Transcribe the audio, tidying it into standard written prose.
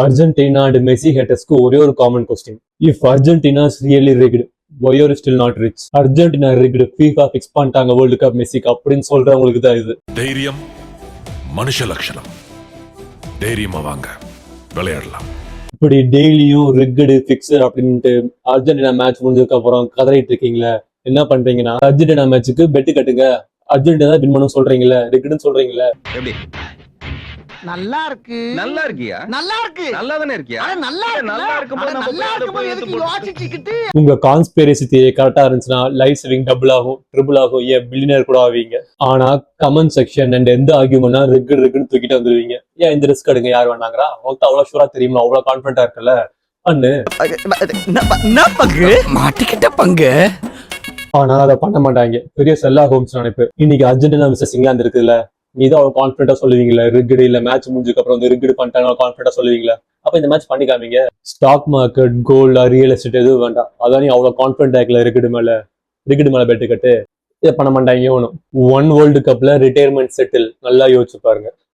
Argentina and Messi haters-க்கு ஒரே ஒரு common question. If Argentina is really rigged, why are you still not rich? Argentina rigged, FIFA fix பண்ணிட்டாங்க world cup மெஸ்ஸிக்கு அப்படின்னு சொல்றவங்களுக்கு தான் இது. தைரியம் மனுஷ லட்சணம். தைரியமா வாங்க விளையாடலாம். இப்படி டெய்லியும் ரிக்கடு ஃபிக்ஸர் அப்படின்ட்டு அர்ஜென்டினா மேட்ச் முடிஞ்சதுக்கு அப்புறம் கதறிட்டு இருக்கீங்களா? என்ன பண்றீங்கன்னா அர்ஜென்டினா மேட்சுக்கு பெட்டு கட்டுங்க, அர்ஜென்டினா வின் பண்ண சொல்றீங்களா, ரிக்கடுன்னு சொல்றீங்களா? எப்படி நல்லா இருக்கு. நல்லா இருக்கியா? நல்லா இருக்கு. நல்லா தானே இருக்கியா? நல்லா இருக்கும்போது நல்லா இருக்கும்போது எதுக்கு யோசிச்சுக்கிட்டு? உங்க கான்ஸ்பிரசி தியரி கரெக்டா இருந்துச்சுன்னா லைஃப் சேவிங் டபுள் ஆகும், ட்ரிபிள் ஆகும், ஏன் பில்லியனர் கூட ஆவீங்க. ஆனா கமெண்ட் செக்ஷன் அண்ட் எந்த ஆர்கியூமெண்ட்னா ரிக்குன்னு தூக்கிட்டு வந்துருவீங்க. ஏன் இந்த ரிஸ்க் எடுங்க, யார் வேணாங்கிறா? உங்களுக்கு அவ்வளவு ஷூரா தெரியுமா, அவ்வளவு கான்பிடண்டா இருக்குல்ல பண்ணு. பங்கு மாட்டிக்கிட்ட பங்கு. ஆனா அதை பண்ண மாட்டாங்க. பெரிய செல்லா ஹோம்ஸ் நினைப்பு. இன்னைக்கு அர்ஜென்டினா விசஸ் இங்கிலாந்து இருக்குல்ல, நீ தான் அவ்வளவு கான்பிடண்டா சொல்லுவீங்களா ரிக்கடு இல்ல மேட்ச் முடிஞ்சதுக்கு அப்புறம் வந்து ரிக்கடு பண்ணிட்டாங்க கான்பிடண்டா சொல்லுவீங்களா? அப்ப இந்த மேட்ச் பண்ணி காமிங்க. Stock market, gold, real estate எதுவும் வேண்டாம். அதான் நீ அவ்வளவு கான்பிடண்டா இருக்கல ரிக்கடு மேல பெட்டு கட்டு. இதை பண்ண மாட்டாங்க. ஒன் வேர்ல்டு கப்ல ரிட்டையர்மெண்ட் செட்டில் நல்லா யோசிச்சு பாருங்க.